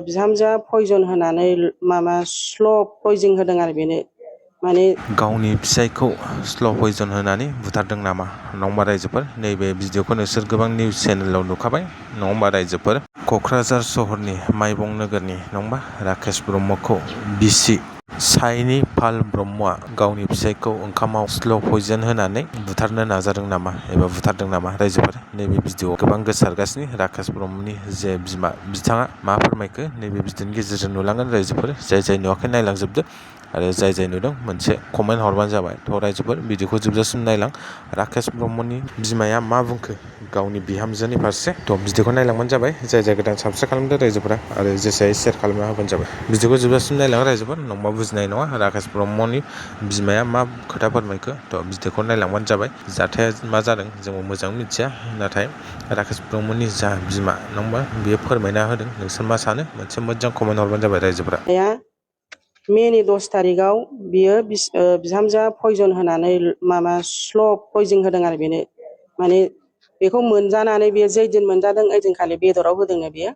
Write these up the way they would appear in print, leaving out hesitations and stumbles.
बिहामजोआ पयजन होनानै माबा स्ल' पयजन होदों आरो बेनो माने गावनि फिसायखौ स्ल' पयजन होनानै बुथारदों नामा? नङा होमबा रायजोफोर? नैबे भिडिअखौ नोंसोर गोबां निउस चेनेलाव नुखाबाय नङा होमबा रायजोफोर? क'क्राझार सहरनि माइबं नोगोरनि नङा होमबा राकेश ब्रह्मखौ बिसि साइनि पाल ब्रह्मआ गावनि फिसायखौ ओंखामाव स्ल' पयजन होनानै बुथारनो नाजादों नामा एबा बुथारदों नामा रायजोफोर? नैबे भिडिअआव गोबां गोसारगासिनो राकेश ब्रह्मनि जे बिमा बिथाङा मा फोरमायखो नैबे भिडिअनि गेजेरजों नुलांगोन रायजोफोर। जाय नुवाखै नायलांजोबदो आरो जाय नुदों मोनसे कमेन्ट हरबानो जाबाय। थ' रायजोफोर भिडिअखौ जोबजासिम नायलां। राकेश ब्रह्मनि बिमाया मा बुंखो गावनि बिहामजोनि फारसे थ' भिडिअखौ नायलांबानो जाबाय। जाय गोदान साबसक्राइब खालामदो रायजोफोरा आरो जेसे सेयार खालामना होबानो जाबाय। भिडिअखौ जोबजासिम नायलां रायजोफोर नङाबा बुजिनाय नङा राकेश ब्रह्मनि बिमाया मा खोथा फोरमायखो। थ' भिडिअखौ नायलांबानो जाबाय। जाथाया मा जादों जोंबो मोजां मिथिया, नाथाय राकेश ब्रह्मनि जा बिमा नङा होमबा बेयो फोरमायना होदों। नोंसोर मा सानो मोनसे मोजां कमेन्ट हरबानो जाबाय रायजोफोरा। मेनि 10 तारिखआव बियो बिहामजोआ पयजन होनानै माबा स्ल' पयजन होदों आरो बेनो माने बेखौ मोनजानानै बियो जै दिन मोनजादों ओइदिनखालि बेदराव होदोंनो बियो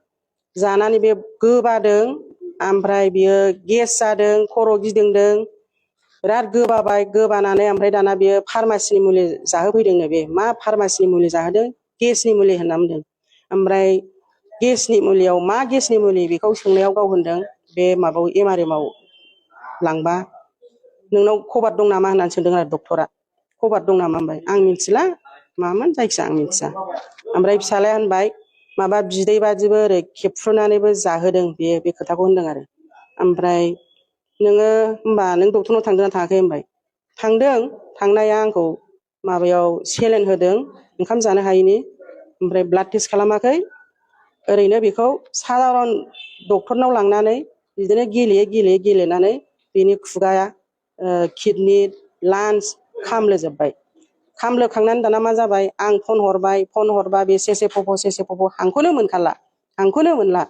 जानानै बे गोबादों ओमफ्राय बियो गेस जादों, खर' गिदिंदों, बिराद गोबाबाय। गोबानानै ओमफ्राय दाना बियो फार्मासिनि मुलि जाहोफैदोंनो। बे मा फार्मासिनि मुलि जाहोदों? गेसनि मुलि होनना बुंदों। ओमफ्राय गेसनि मुलियाव मा गेसनि मुलि बेखौ सोंनायाव गाव होनदों बे माबायाव एमारेमाव लांबा नोंनाव खबाद दं नामा होननानै सोंदों आरो डक्टरा। खबाद दं नामा होनबाय आं मिथिला मामोन जायखिया आं मिथिया। ओमफ्राय फिसालाया होनबाय माबा बिदै बादिबो ओरै खेबफ्रुनानैबो जाहोदों बेयो बे खोथाखौ होनदों आरो। ओमफ्राय नोङो होनबा नों डक्टरनाव थांदोंना थाङाखै होनबाय। थांदों थांनाया आंखौ माबायाव सेलेन होदों ओंखाम जानो हायैनि, ओमफ्राय ब्लाड टेस्ट खालामाखै। ओरैनो बेखौ सादारन डक्टरनाव लांनानै बिदिनो गेलेनानै बेनि खुगाया किडनि लान्स खामलोजोब्बाय। खामलोखांनानै दाना मा जाबाय आं फन हरबा बे सेसे फब' हांखौनो मोनखाला, हांखौनो मोनला।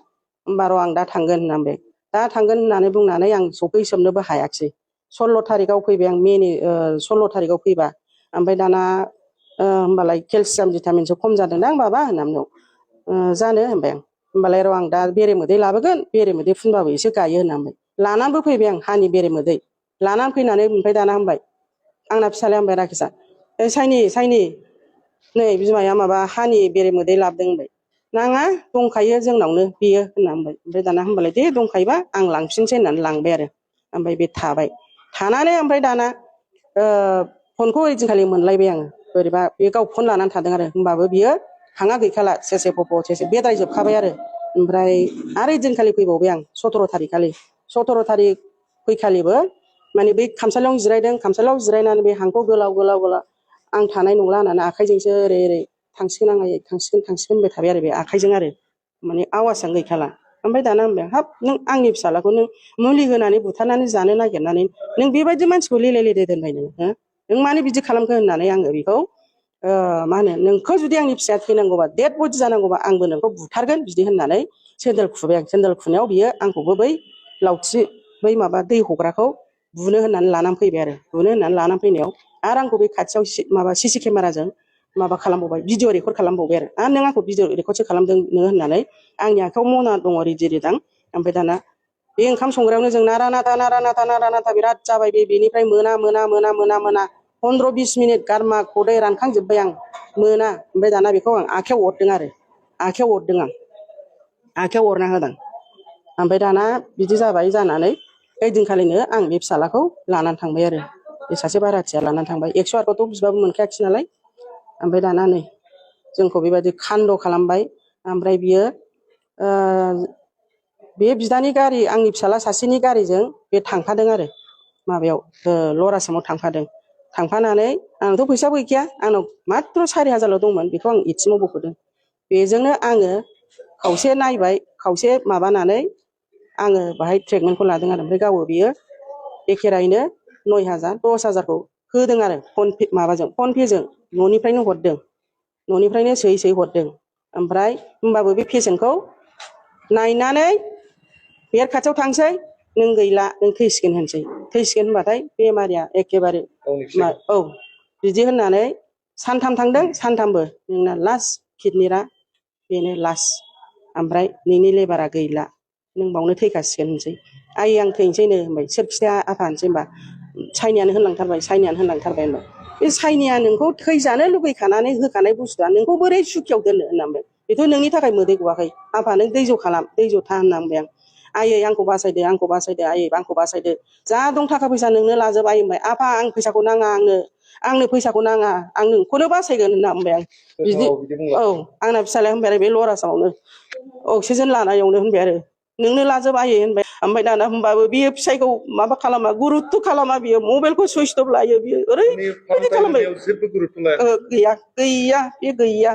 होमबा र' आं दा थांगोन होननानै दा थांगोन होननानै बुंनानै आं सफैसोबनोबो हायाखिसै। 16 तारिखआव फैबाय आं मेनि 16 तारिखआव फैबा ओमफ्राय दाना होमबालाय केलसियाम भिटामिनसो खम जादोंदां बाबा होनना बुंदों। जानो होनबाय आं। होमबालाय र' आं दा बेरेमोदै लाबोगोन, बेरेमोदै फुनबाबो एसे गायो होनना बुंबाय। लानानैबो फैबाय आं हानि बेरेमोदै लानानै फैनानै ओमफ्राय दाना होनबाय आंना फिसालाया होनबाय राकेशआ साइनि नै बिमाया माबा हानि बेरेमोदै लाबोदों होनबाय। नाङा दंखायो जोंनावनो बेयो होनना बुंबाय। ओमफ्राय दाना होनबालाय दे दंखायोबा आं लांफिनसै होननानै लांबाय आरो। ओमफ्राय बे थाबाय थानानै ओमफ्राय दाना फनखौ ओइदिनखालि मोनलायबाय आङो। बोरैबा बे गाव फन लानानै थादों आरो होमबाबो बियो हाङा गैखाला सेसे फब' बेदायजोबखाबाय आरो। ओमफ्राय आरो ओइदिनखालि फैबावबाय आं 17 तारिख खालि। 17 तारिख फैखालिबो माने बै खामसालियावनो जिरायदों। खामसालियाव जिरायनानै बे हांखौ गोलाव आं थानाय नंला होननानै आखाइजोंसो ओरै थांसिगोन होनबाय थाबाय आरो बे आखाइजों आरो माने आवाजआनो गैखाला। ओमफ्राय दाना होनबाय हाब नों आंनि फिसालाखौ नों मुलि होनानै बुथारनानै जानो नागिरनानै नों बेबायदि मानसिखौ लेलाय दोनबाय नों मानो बिदि खालामखो होननानै आङो बेखौ मा होनो नोंखौ जुदि आंनि फिसाया थैनांगौबा डेड बडि जानांगौबा आंबो नोंखौ बुथारगोन बिदि होननानै सेन्देल खुबाय आं। सेन्देल खुनायाव बियो आंखौबो बै लावथि बै माबा दै हग्राखौ बुनो होननानै लानानै फैबाय आरो। बुनो होननानै लानानै फैनायाव आरो आंखौ बे खाथियाव माबा सिसि केमेराजों माबा खालामबावबाय भिडिअ रेकर्ड खालामबावबाय आरो नों आंखौ भिडिअ रेकर्डसो खालामदों नोङो होननानै आंनि आखायाव मना दङ रिदि रिदां। ओमफ्राय दाना बे ओंखाम संग्रायावनो जों नारा नाथा बिराद जाबाय। बेनिफ्राय मोना 15-20 मिनिट गारमा खदै रानखांजोब्बाय आं मोना। ओमफ्राय दाना बेखौ आं आखायाव अरदों आरो आखायाव अरना होदों। ओमफ्राय दाना बिदि जाबाय जानानै ओइदिनखालिनो आं बे फिसालाखौ लानानै थांबाय आरो। बे सासे बाराथिया लानानै थांबाय 108थ' बिबाबो मोनखायाखिसै नालाय। ओमफ्राय दाना नै जोंखौ बेबायदि खान्द' खालामबाय। ओमफ्राय बियो बे बिदानि गारि आंनि फिसाला सासेनि गारिजों बे थांफादों आरो माबायाव लर आसामाव थांफादों। थांफानानै आंनावथ' फैसाबो गैखाया, आंनाव माथ्र 4000ल' दंमोन बेखौ आं एटिएमाव बख'दों। बेजोंनो आङो खावसे नायबाय खावसे माबानानै आङो बाहाय ट्रिटमेन्टखौ लादों आरो। ओमफ्राय गावो बियो एखेरायैनो 9000 10,000खौ होदों आरो फनपेजों न'निफ्रायनो हरदों। न'निफ्रायनो सोयै हरदों। ओमफ्राय होमबाबो बे पेसेन्टखौ नायनानै बेर खाथियाव थांसै नों गैला नों थैसिगोन होनसै। थैसिगोन होनबाथाय बेमारिया एखेबारे औ बिदि होननानै सानथाम थांदों। सानथामबो नोंना लास्ट किडनिरा बेनो लास्ट। ओमफ्राय नोंनि लेबारा गैला नों बावनो थैखासिगोन होनसै आयै आं थैनोसैनो होनबाय सोर खिथाया आफा होनसै होनबा साइनियानो होनलांथारबाय होनबाय बे साइनिया नोंखौ थैजानो लुगैखानानै होखानाय बुस्थुआ नोंखौ बोरै सुखियाव दोननो होनना बुंबाय बेथ' नोंनि थाखाय मोदै गवाखै आफा नों दैज' खालाम दैज' था होनना बुंबाय आं आयै आंखौ बासायदो आयै आंखौ बासायदो जा दं थाखा फैसा नोंनो लाजोब आयै होनबाय आफा आं फैसाखौ नाङा आंनो फैसाखौ नाङा आं नोंखौनो बासायगोन होनना बुंबाय आं बिदि औ आंना फिसालाया होनबाय आरो बे लरासावनो अक्सिजेन लानायावनो होनबाय आरो नोंनो लाजोब आयै होनबाय ओमफ्राय दाना होनबाबो बियो फिसायखौ माबा खालामा गुरुत्थ' खालामा बियो मबाइलखौ सुइस अफ लायो बियो ओरैबायदि खालामबाय गैया बे गैया